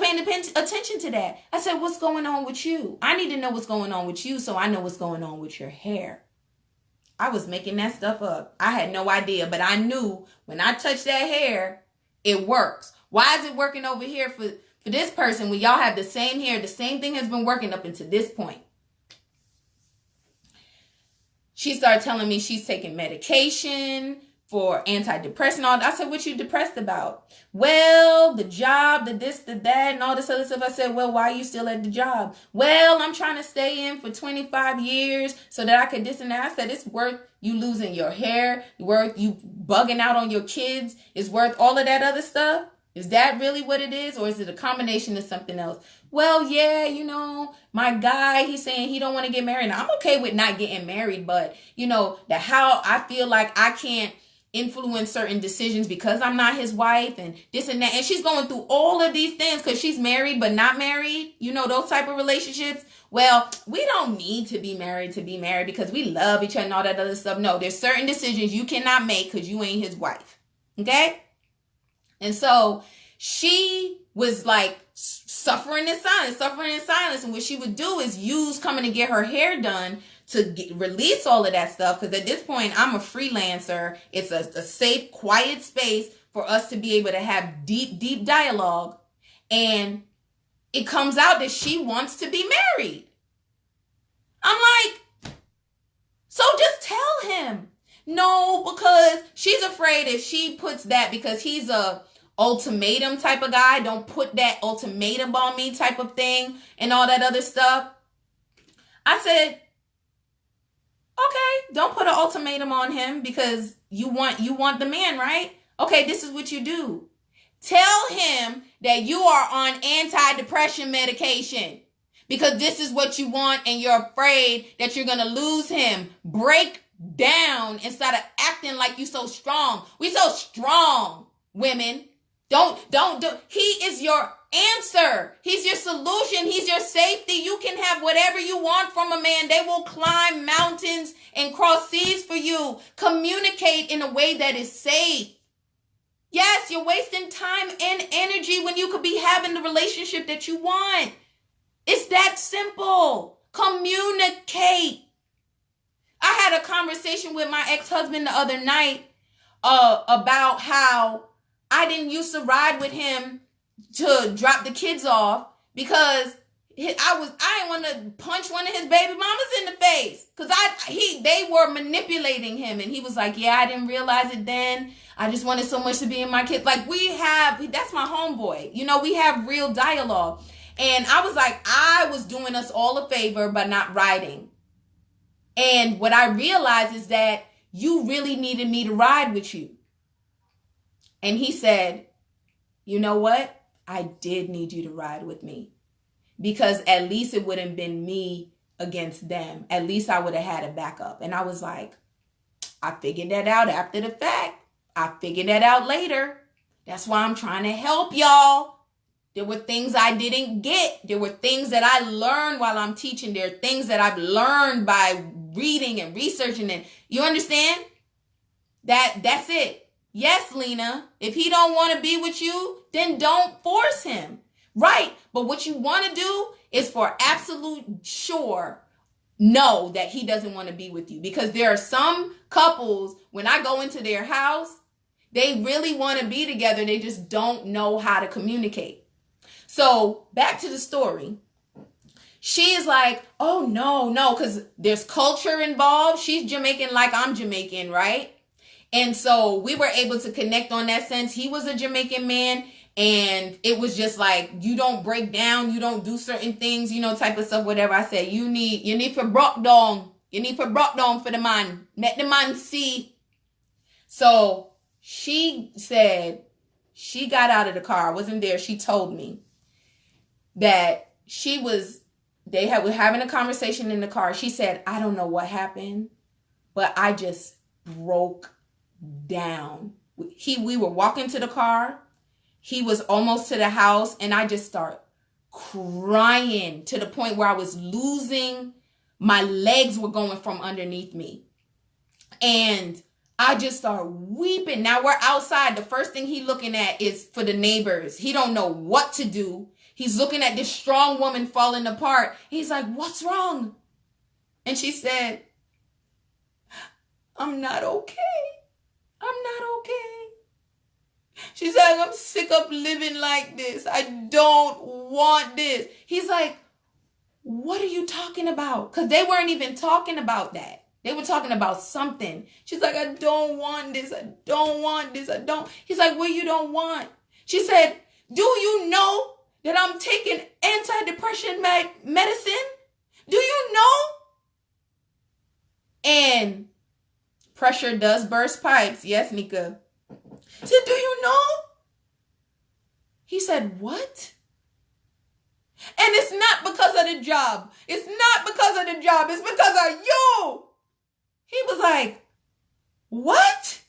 said, what's going on with you? I need to know what's going on with you so I know what's going on with your hair. I was making that stuff up. I had no idea, but I knew when I touched that hair, it works. Why is it working over here for this person when y'all have the same hair? The same thing has been working up until this point. She started telling me she's taking medication for antidepressant. I said, what you depressed about? Well, the job, the this, the that, and all this other stuff. I said, well, why are you still at the job? Well, I'm trying to stay in for 25 years so that I could this and that. I said, it's worth you losing your hair, worth you bugging out on your kids, it's worth all of that other stuff. Is that really what it is? Or is it a combination of something else? Well, yeah, my guy, he's saying he don't want to get married. Now, I'm okay with not getting married, but how I feel like I can't influence certain decisions because I'm not his wife and this and that. And she's going through all of these things because she's married but not married. Those type of relationships. Well, we don't need to be married because we love each other and all that other stuff. No, there's certain decisions you cannot make because you ain't his wife. Okay? And so she was like suffering in silence. And what she would do is use coming to get her hair done to release all of that stuff. Because at this point, I'm a freelancer. It's a safe, quiet space for us to be able to have deep dialogue. And it comes out that she wants to be married. I'm like, so just tell him. No, because she's afraid if she puts that, because he's a ultimatum type of guy, don't put that ultimatum on me type of thing and all that other stuff. I said, okay, don't put an ultimatum on him because you want the man, right? Okay, this is what you do. Tell him that you are on antidepressant medication because this is what you want and you're afraid that you're going to lose him. Break down instead of acting like you so strong. We so strong, women. Don't. He is your answer. He's your solution. He's your safety. You can have whatever you want from a man. They will climb mountains and cross seas for you. Communicate in a way that is safe. Yes, you're wasting time and energy when you could be having the relationship that you want. It's that simple. Communicate. I had a conversation with my ex-husband the other night about how I didn't used to ride with him to drop the kids off because I didn't want to punch one of his baby mamas in the face because they were manipulating him, and he was like, yeah, I didn't realize it then. I just wanted so much to be in my kids. Like that's my homeboy. You know, we have real dialogue. And I was like, I was doing us all a favor by not riding. And what I realized is that you really needed me to ride with you. And he said, you know what? I did need you to ride with me because at least it wouldn't have been me against them. At least I would have had a backup. And I was like, I figured that out after the fact. I figured that out later. That's why I'm trying to help y'all. There were things I didn't get. There were things that I learned while I'm teaching. There are things that I've learned by reading and researching. And you understand? That's it. Yes, Lena, if he don't want to be with you, then don't force him. Right. But what you want to do is for absolute sure know that he doesn't want to be with you. Because there are some couples, when I go into their house, they really want to be together. They just don't know how to communicate. So back to the story. She is like, oh, no, because there's culture involved. She's Jamaican like I'm Jamaican, right? And so we were able to connect on that sense. He was a Jamaican man, and it was just like, you don't break down, you don't do certain things, you know, type of stuff, whatever. I said, you need for brought down. You need for brought down for the man. Let the man see. So she said she got out of the car. I wasn't there. She told me that they were having a conversation in the car. She said, I don't know what happened, but I just broke down. We were walking to the car. He was almost to the house, and I just start crying to the point where I was losing, my legs were going from underneath me. And I just start weeping. Now we're outside. The first thing he looking at is for the neighbors. He don't know what to do. He's looking at this strong woman falling apart. He's like, what's wrong? And she said, I'm not okay. I'm not okay. She's like, I'm sick of living like this. I don't want this. He's like, what are you talking about? Because they weren't even talking about that. They were talking about something. She's like, I don't want this. I don't want this. I don't. He's like, what you don't want? She said, do you know that I'm taking antidepressant medicine? Do you know? And pressure does burst pipes. Yes, Nika. She said, do you know? He said, what? And it's not because of the job. It's not because of the job. It's because of you. He was like, what?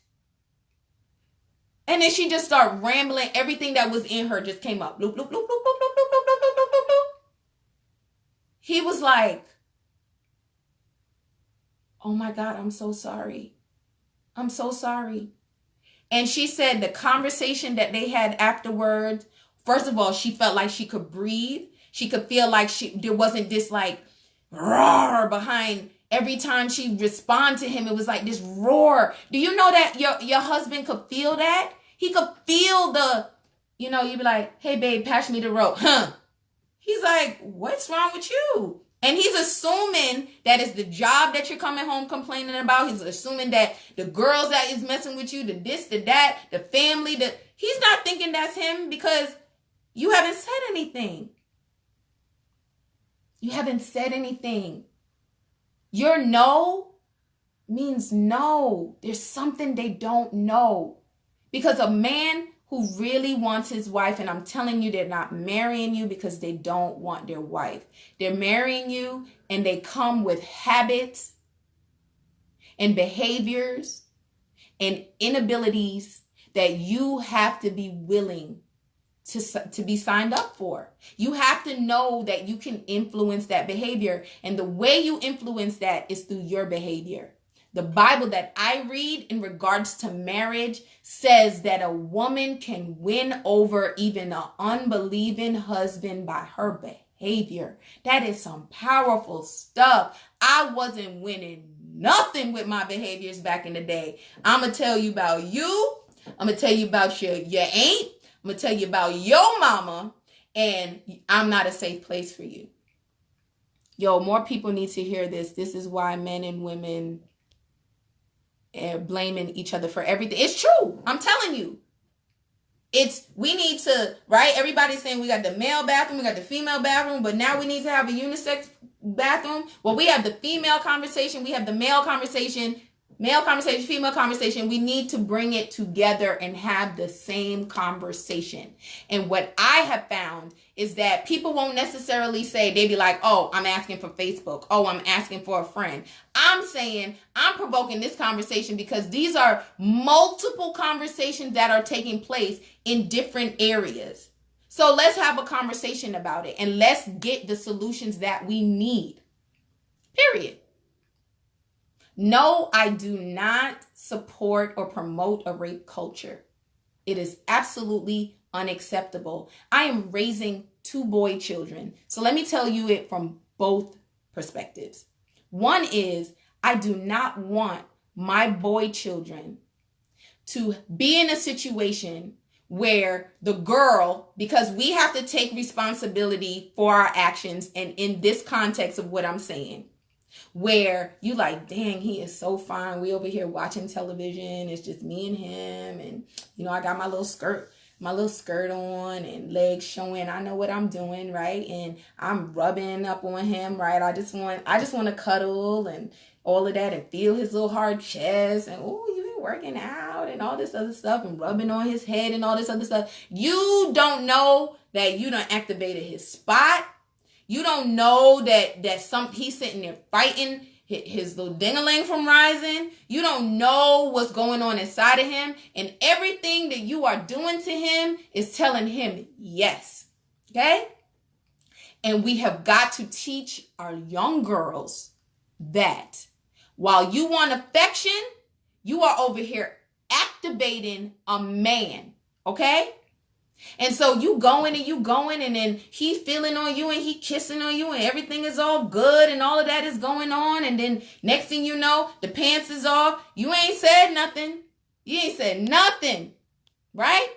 And then she just started rambling. Everything that was in her just came up. Bloop, bloop, bloop, bloop, bloop, bloop, bloop, bloop, bloop, bloop, bloop, bloop. He was like, oh my God, I'm so sorry. I'm so sorry. And she said the conversation that they had afterwards, first of all, she felt like she could breathe. She could feel like there wasn't this like roar behind. Every time she responded to him, it was like this roar. Do you know that your husband could feel that? He could feel you'd be like, hey, babe, pass me the rope. Huh? He's like, what's wrong with you? And he's assuming that it's the job that you're coming home complaining about. He's assuming that the girls that is messing with you, the this, the that, the family, he's not thinking that's him because you haven't said anything. You haven't said anything. Your no means no. There's something they don't know. Because a man who really wants his wife, and I'm telling you, they're not marrying you because they don't want their wife. They're marrying you and they come with habits and behaviors and inabilities that you have to be willing to be signed up for. You have to know that you can influence that behavior. And the way you influence that is through your behavior. The Bible that I read in regards to marriage says that a woman can win over even an unbelieving husband by her behavior. That is some powerful stuff. I wasn't winning nothing with my behaviors back in the day. I'm going to tell you about you. I'm going to tell you about your aunt. I'm going to tell you about your mama. And I'm not a safe place for you. Yo, more people need to hear this. This is why men and women blaming each other for everything. It's true. I'm telling you. We need to, right? Everybody's saying we got the male bathroom, we got the female bathroom, but now we need to have a unisex bathroom. Well, we have the female conversation, we have the male conversation, female conversation. We need to bring it together and have the same conversation. And what I have found is that people won't necessarily say, they be like, oh, I'm asking for Facebook. Oh, I'm asking for a friend. I'm saying I'm provoking this conversation because these are multiple conversations that are taking place in different areas. So let's have a conversation about it and let's get the solutions that we need. Period. No, I do not support or promote a rape culture. It is absolutely unacceptable. I am raising 2 boy children. So let me tell you it from both perspectives. One is I do not want my boy children to be in a situation where the girl, because we have to take responsibility for our actions, and in this context of what I'm saying, where you like, dang, he is so fine. We over here watching television. It's just me and him. And, I got my little skirt on and legs showing. I know what I'm doing, right? And I'm rubbing up on him, right? I just want to cuddle and all of that and feel his little hard chest. And, oh, you been working out and all this other stuff and rubbing on his head and all this other stuff. You don't know that you done activated his spot. You don't know that he's sitting there fighting his little ding-a-ling from rising. You don't know what's going on inside of him. And everything that you are doing to him is telling him yes. Okay? And we have got to teach our young girls that while you want affection, you are over here activating a man. Okay? And so you going and then he feeling on you and he kissing on you and everything is all good and all of that is going on. And then next thing you know, the pants is off. You ain't said nothing. You ain't said nothing. Right?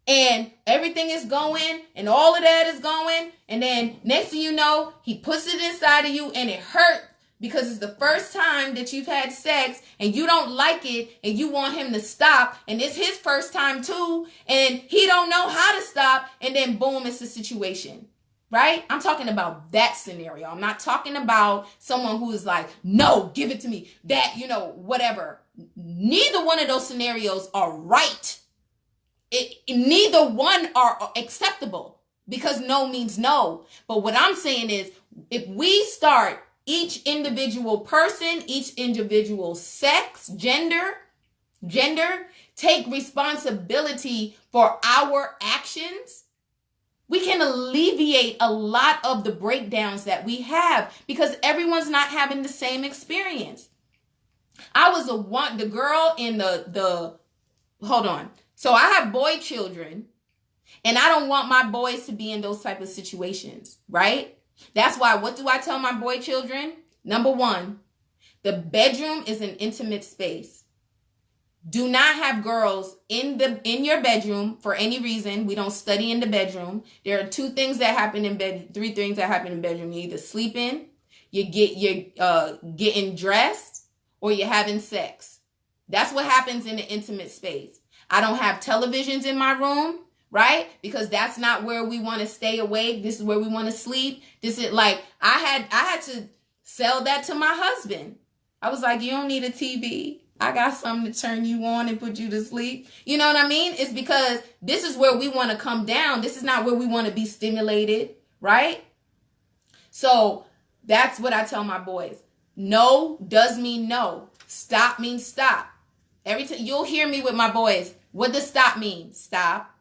And everything is going and all of that is going. And then next thing you know, he puts it inside of you and it hurt because it's the first time that you've had sex and you don't like it and you want him to stop. And it's his first time too. And he don't know how to stop. And then boom, it's the situation. Right? I'm talking about that scenario. I'm not talking about someone who is like, no, give it to me. That, whatever. Neither one of those scenarios are right. Neither one are acceptable because no means no. But what I'm saying is if we start each individual person, each individual sex, gender, take responsibility for our actions, we can alleviate a lot of the breakdowns that we have because everyone's not having the same experience. I was the girl in hold on. So I have boy children and I don't want my boys to be in those type of situations, right? That's why, what do I tell my boy children? Number one, the bedroom is an intimate space. Do not have girls in your bedroom for any reason. We don't study in the bedroom. There are three things that happen in bedroom. You either sleeping, you're getting dressed, or you're having sex. That's what happens in the intimate space. I don't have televisions in my room, right? Because that's not where we want to stay awake. This is where we want to sleep. This is like, I had to sell that to my husband. I was like, you don't need a TV. I got something to turn you on and put you to sleep. You know what I mean? It's because this is where we want to come down. This is not where we want to be stimulated, right? So that's what I tell my boys. No does mean no. Stop means stop. Every time you'll hear me with my boys. What does stop mean? Stop.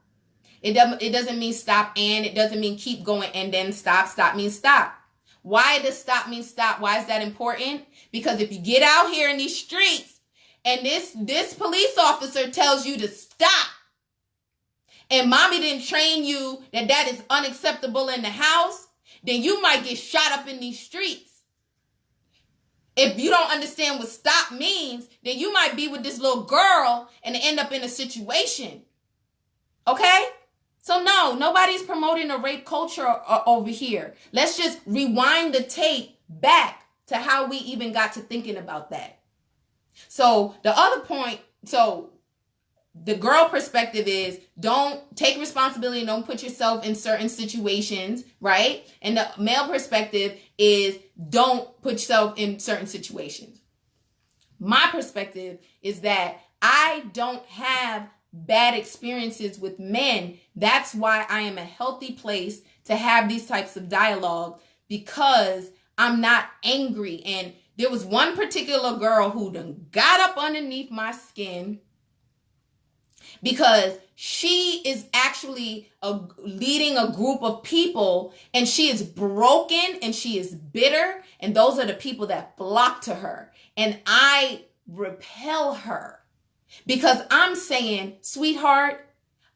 It doesn't mean stop, and it doesn't mean keep going and then stop. Stop means stop. Why does stop mean stop? Why is that important? Because if you get out here in these streets, and this police officer tells you to stop, and mommy didn't train you that is unacceptable in the house, then you might get shot up in these streets. If you don't understand what stop means, then you might be with this little girl and end up in a situation. Okay? So no, nobody's promoting a rape culture over here. Let's just rewind the tape back to how we even got to thinking about that. So the other point, so the girl perspective is don't take responsibility, don't put yourself in certain situations, right? And the male perspective is don't put yourself in certain situations. My perspective is that I don't have bad experiences with men. That's why I am a healthy place to have these types of dialogue, because I'm not angry. And there was one particular girl who done got up underneath my skin because she is actually leading a group of people, and she is broken and she is bitter. And those are the people that flock to her. And I repel her because I'm saying, sweetheart,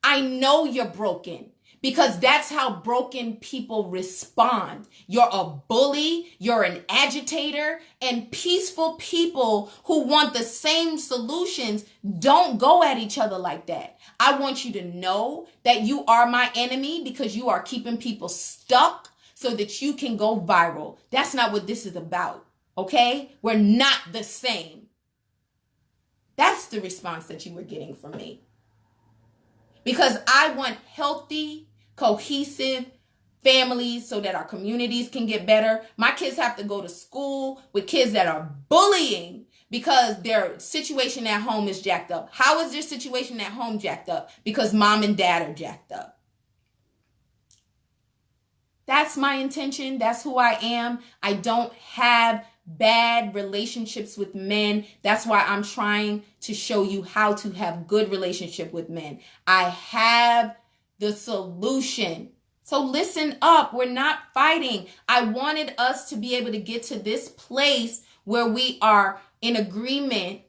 I know you're broken. Because that's how broken people respond. You're a bully, you're an agitator, and peaceful people who want the same solutions don't go at each other like that. I want you to know that you are my enemy because you are keeping people stuck so that you can go viral. That's not what this is about, okay? We're not the same. That's the response that you were getting from me. Because I want healthy, cohesive families so that our communities can get better. My kids have to go to school with kids that are bullying because their situation at home is jacked up. How is their situation at home jacked up? Because mom and dad are jacked up. That's my intention. That's who I am. I don't have bad relationships with men. That's why I'm trying to show you how to have good relationship with men. I have the solution. So listen up. We're not fighting. I wanted us to be able to get to this place where we are in agreement,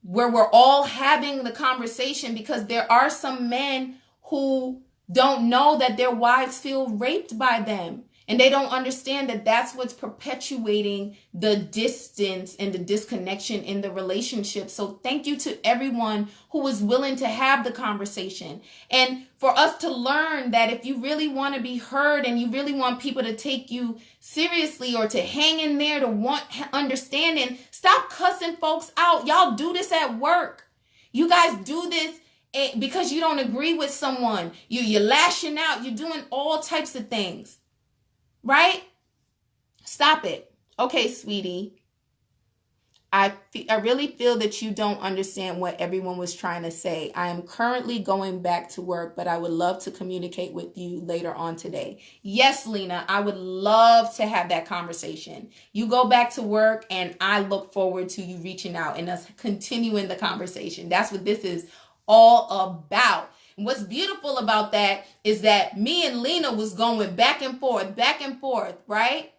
where we're all having the conversation, because there are some men who don't know that their wives feel raped by them. And they don't understand that that's what's perpetuating the distance and the disconnection in the relationship. So thank you to everyone who is willing to have the conversation. And for us to learn that if you really want to be heard and you really want people to take you seriously or to hang in there, to want understanding, stop cussing folks out. Y'all do this at work. You guys do this because you don't agree with someone. You're lashing out. You're doing all types of things. Right? Stop it. Okay, sweetie. I really feel that you don't understand what everyone was trying to say. I am currently going back to work, but I would love to communicate with you later on today. Yes, Lena, I would love to have that conversation. You go back to work, and I look forward to you reaching out and us continuing the conversation. That's what this is all about. And what's beautiful about that is that me and Lena was going back and forth, right?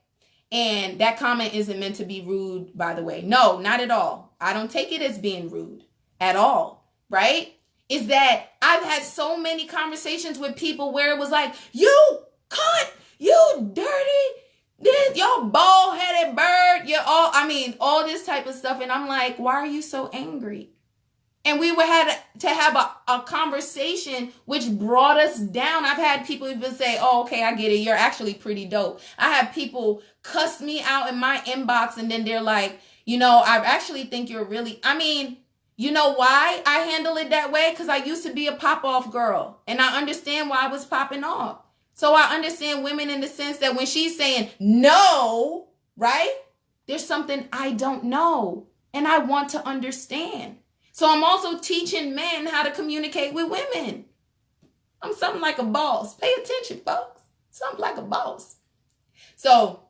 And that comment isn't meant to be rude, by the way. No, not at all. I don't take it as being rude at all, right? Is that I've had so many conversations with people where it was like, you cunt, you dirty, this, your bald-headed bird, all this type of stuff. And I'm like, why are you so angry? And we had to have a conversation which brought us down. I've had people even say, oh, okay, I get it. You're actually pretty dope. I have people cuss me out in my inbox and then they're like, you know, I actually think you're really, I mean, you know why I handle it that way? Because I used to be a pop-off girl. And I understand why I was popping off. So I understand women in the sense that when she's saying no, right? There's something I don't know. And I want to understand. So I'm also teaching men how to communicate with women. I'm something like a boss. Pay attention, folks. Something like a boss. So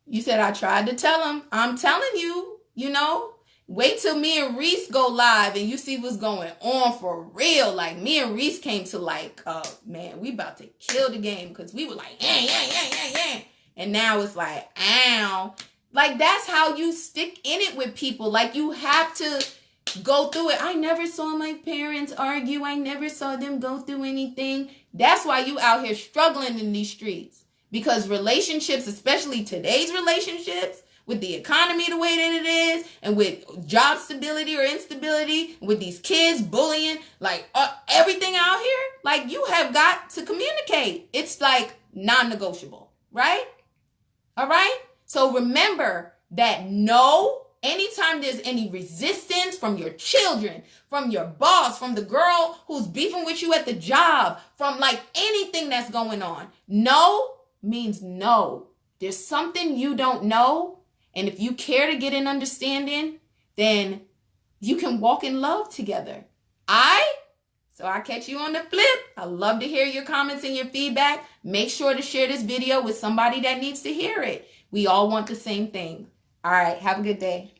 you said I tried to tell him. I'm telling you, you know, wait till me and Reese go live and you see what's going on for real. Like me and Reese came to like, man, we about to kill the game because we were like, yeah. And now it's like, ow. Like, that's how you stick in it with people. Like, you have to go through it. I never saw my parents argue. I never saw them go through anything. That's why you out here struggling in these streets. Because relationships, especially today's relationships, with the economy the way that it is, and with job stability or instability, with these kids bullying, like everything out here, like you have got to communicate. It's like non-negotiable, right? All right? So remember that no, anytime there's any resistance from your children, from your boss, from the girl who's beefing with you at the job, from like anything that's going on, no means no. There's something you don't know. And if you care to get an understanding, then you can walk in love together. So I'll catch you on the flip. I love to hear your comments and your feedback. Make sure to share this video with somebody that needs to hear it. We all want the same thing. All right. Have a good day.